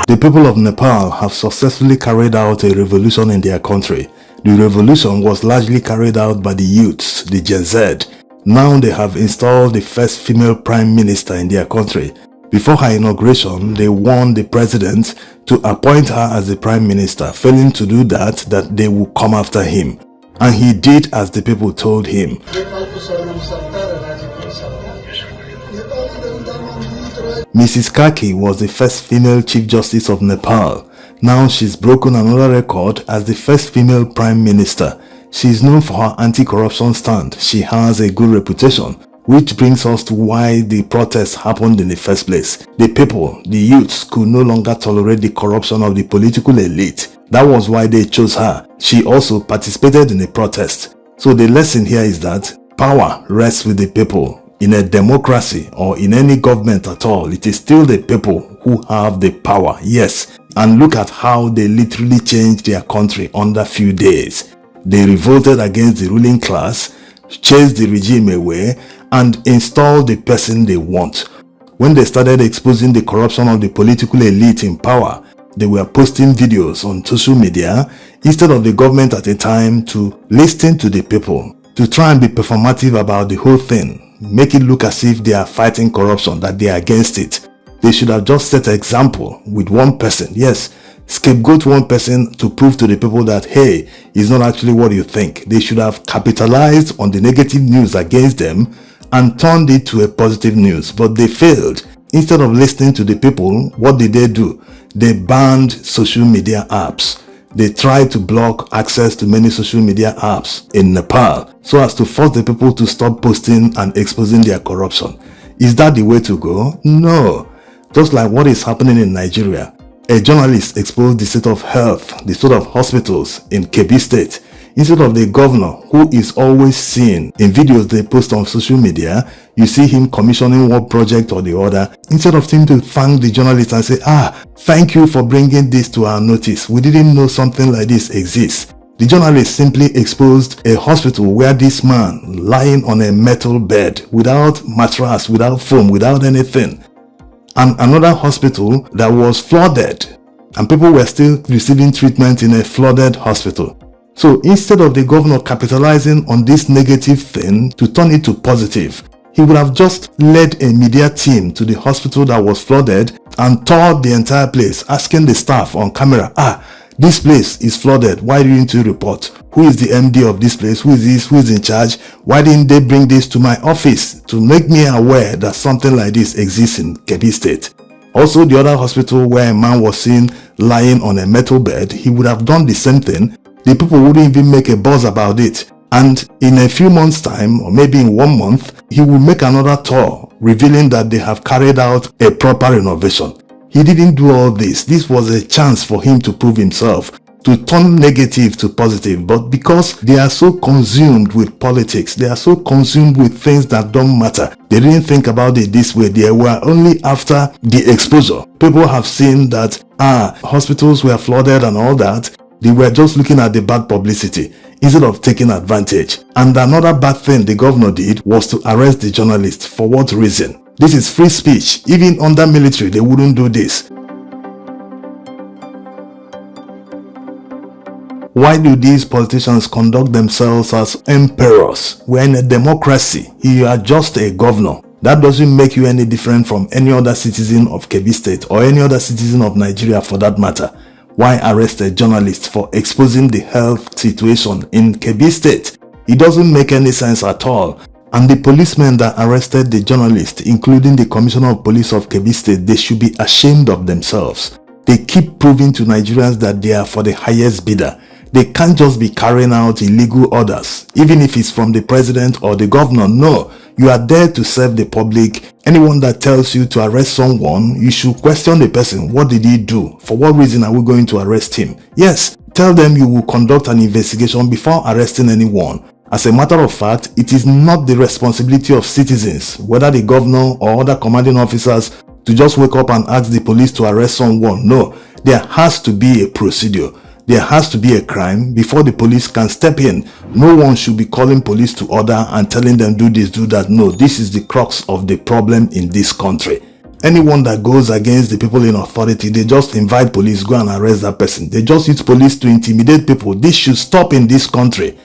The people of Nepal have successfully carried out a revolution in their country. The revolution was largely carried out by the youths, the Gen Z. Now they have installed the first female prime minister in their country. Before her inauguration, they warned the president to appoint her as the prime minister. Failing to do that they will come after him. And he did as the people told him. Mrs. Kaki was the first female Chief Justice of Nepal. Now she's broken another record as the first female prime minister. She is known for her anti-corruption stand. She has a good reputation, which brings us to why the protests happened in the first place. The people, the youths, could no longer tolerate the corruption of the political elite. That was why they chose her. She also participated in the protest. So the lesson here is that power rests with the people. In a democracy or in any government at all, it is still the people who have the power. Yes, and look at how they literally changed their country under few days. They revolted against the ruling class, chased the regime away, and installed the person they want. When they started exposing the corruption of the political elite in power, they were posting videos on social media instead of the government at the time to listen to the people, to try and be performative about the whole thing, make it look as if they are fighting corruption, that they are against it. They should have just set an example with one person. Yes, scapegoat one person to prove to the people that, hey, it's not actually what you think. They should have capitalized on the negative news against them and turned it to a positive news, but they failed. Instead of listening to the people, what did they do? They banned social media apps. They tried to block access to many social media apps in Nepal so as to force the people to stop posting and exposing their corruption. Is that the way to go? No. Just like what is happening in Nigeria. A journalist exposed the state of health, the state of hospitals in Kebbi State. Instead of the governor, who is always seen in videos they post on social media, you see him commissioning one project or the other. Instead of him to thank the journalist and say, thank you for bringing this to our notice. We didn't know something like this exists. The journalist simply exposed a hospital where this man lying on a metal bed without mattress, without foam, without anything. And another hospital that was flooded, and people were still receiving treatment in a flooded hospital. So instead of the governor capitalizing on this negative thing to turn it to positive, he would have just led a media team to the hospital that was flooded and toured the entire place, asking the staff on camera, this place is flooded, why didn't you report? Who is the MD of this place? Who is this? Who is in charge? Why didn't they bring this to my office to make me aware that something like this exists in Kebbi State? Also, the other hospital where a man was seen lying on a metal bed, he would have done the same thing. The people wouldn't even make a buzz about it. And in a few months' time, or maybe in 1 month, he will make another tour revealing that they have carried out a proper renovation. He didn't do all this. This was a chance for him to prove himself, to turn negative to positive. But because they are so consumed with politics, they are so consumed with things that don't matter, they didn't think about it this way. They were only after the exposure. People have seen that hospitals were flooded and all that. They were just looking at the bad publicity instead of taking advantage. And another bad thing the governor did was to arrest the journalist. For what reason? This is free speech. Even under military, they wouldn't do this. Why do these politicians conduct themselves as emperors? We're in a democracy. You are just a governor. That doesn't make you any different from any other citizen of Kebbi State or any other citizen of Nigeria for that matter. Why arrest a journalist for exposing the health situation in Kebbi State? It doesn't make any sense at all. And the policemen that arrested the journalist, including the Commissioner of Police of Kebbi State, they should be ashamed of themselves. They keep proving to Nigerians that they are for the highest bidder. They can't just be carrying out illegal orders, even if it's from the president or the governor. No, you are there to serve the public. Anyone that tells you to arrest someone, you should question the person. What did he do? For what reason are we going to arrest him? Yes, tell them you will conduct an investigation before arresting anyone. As a matter of fact, it is not the responsibility of citizens, whether the governor or other commanding officers, to just wake up and ask the police to arrest someone. No, there has to be a procedure. There has to be a crime before the police can step in. No one should be calling police to order and telling them do this, do that. No, this is the crux of the problem in this country. Anyone that goes against the people in authority, they just invite police, go and arrest that person. They just use police to intimidate people. This should stop in this country.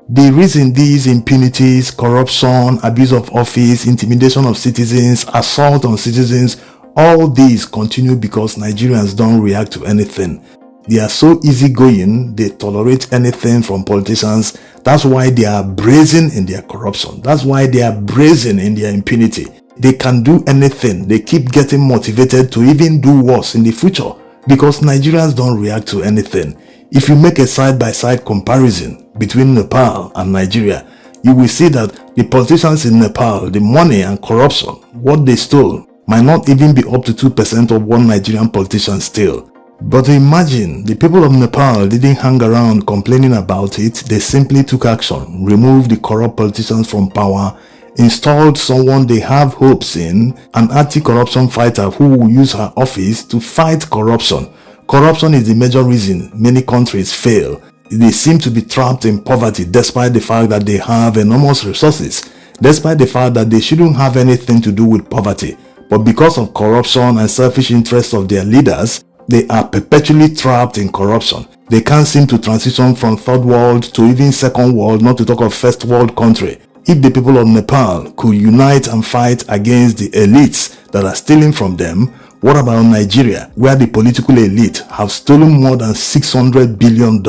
The reason these impunities, corruption, abuse of office, intimidation of citizens, assault on citizens, all these continue because Nigerians don't react to anything. They are so easygoing, they tolerate anything from politicians. That's why they are brazen in their corruption. That's why they are brazen in their impunity. They can do anything. They keep getting motivated to even do worse in the future because Nigerians don't react to anything. If you make a side-by-side comparison between Nepal and Nigeria, you will see that the politicians in Nepal, the money and corruption, what they stole, might not even be up to 2% of what Nigerian politicians steal. But imagine, the people of Nepal didn't hang around complaining about it. They simply took action, removed the corrupt politicians from power, installed someone they have hopes in, an anti-corruption fighter who will use her office to fight corruption. Corruption is the major reason many countries fail. They seem to be trapped in poverty despite the fact that they have enormous resources, despite the fact that they shouldn't have anything to do with poverty. But because of corruption and selfish interests of their leaders, they are perpetually trapped in corruption. They can't seem to transition from third world to even second world, not to talk of first world country. If the people of Nepal could unite and fight against the elites that are stealing from them, what about Nigeria, where the political elite have stolen more than $600 billion?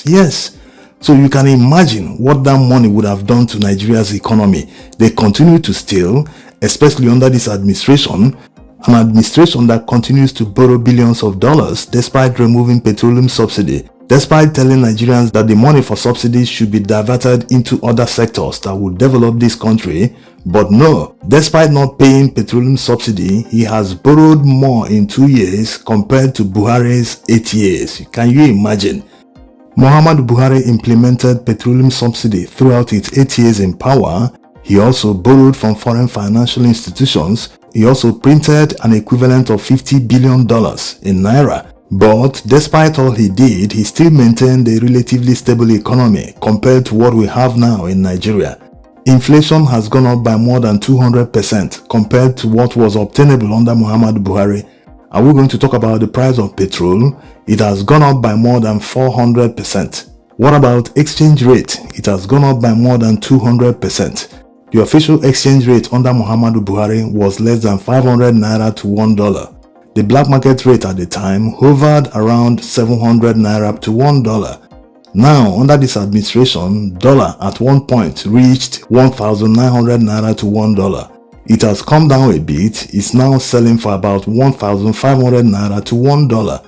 Yes. So you can imagine what that money would have done to Nigeria's economy. They continue to steal, especially under this administration, an administration that continues to borrow billions of dollars despite removing petroleum subsidy, despite telling Nigerians that the money for subsidies should be diverted into other sectors that will develop this country. But no, despite not paying petroleum subsidy, he has borrowed more in 2 years compared to Buhari's 8 years. Can you imagine? Muhammadu Buhari implemented petroleum subsidy throughout its 8 years in power. He also borrowed from foreign financial institutions. He also printed an equivalent of $50 billion in Naira. But despite all he did, he still maintained a relatively stable economy compared to what we have now in Nigeria. Inflation has gone up by more than 200% compared to what was obtainable under Muhammadu Buhari. Are we going to talk about the price of petrol? It has gone up by more than 400%. What about exchange rate? It has gone up by more than 200%. The official exchange rate under Muhammadu Buhari was less than 500 naira to $1. The black market rate at the time hovered around 700 naira to $1. Now, under this administration, dollar at one point reached 1,900 naira to $1. It has come down a bit. It's now selling for about 1,500 naira to $1.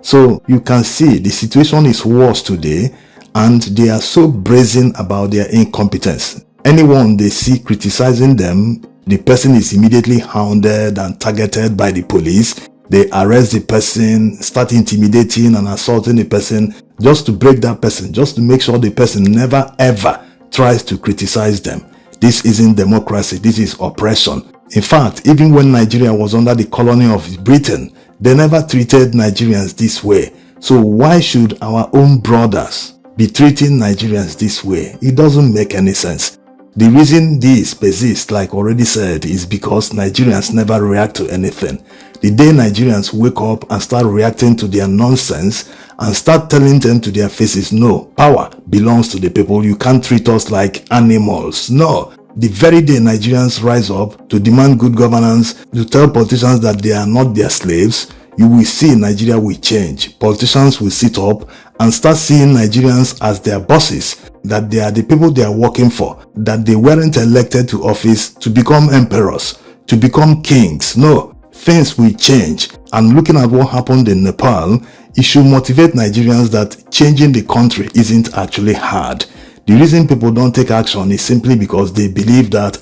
So you can see the situation is worse today, and they are so brazen about their incompetence. Anyone they see criticizing them, the person is immediately hounded and targeted by the police. They arrest the person, start intimidating and assaulting the person just to break that person, just to make sure the person never ever tries to criticize them. This isn't democracy, this is oppression. In fact, even when Nigeria was under the colony of Britain, they never treated Nigerians this way. So why should our own brothers be treating Nigerians this way? It doesn't make any sense. The reason this persists, like already said, is because Nigerians never react to anything. The day Nigerians wake up and start reacting to their nonsense and start telling them to their faces, no, power belongs to the people, you can't treat us like animals. No. The very day Nigerians rise up to demand good governance, to tell politicians that they are not their slaves, you will see Nigeria will change. Politicians will sit up and start seeing Nigerians as their bosses, that they are the people they are working for, that they weren't elected to office to become emperors, to become kings. No, things will change. And looking at what happened in Nepal, it should motivate Nigerians that changing the country isn't actually hard. The reason people don't take action is simply because they believe that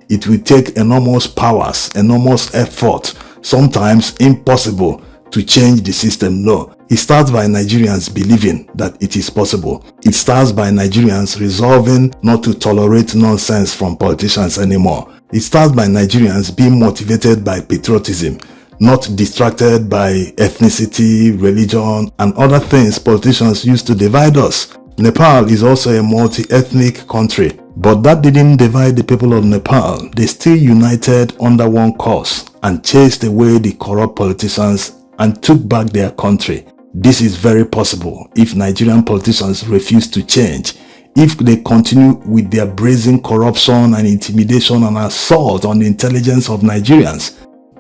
it will take enormous powers, enormous effort, sometimes impossible to change the system. No, it starts by Nigerians believing that it is possible. It starts by Nigerians resolving not to tolerate nonsense from politicians anymore. It starts by Nigerians being motivated by patriotism, not distracted by ethnicity, religion, and other things politicians use to divide us. Nepal is also a multi-ethnic country, but that didn't divide the people of Nepal. They still united under one cause and chased away the corrupt politicians and took back their country. This is very possible if Nigerian politicians refuse to change. If they continue with their brazen corruption and intimidation and assault on the intelligence of Nigerians,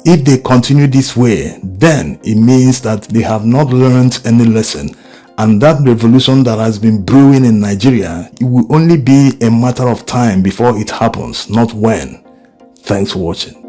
if they continue this way, then it means that they have not learned any lesson, and that revolution that has been brewing in Nigeria, it will only be a matter of time before it happens, not when. Thanks for watching.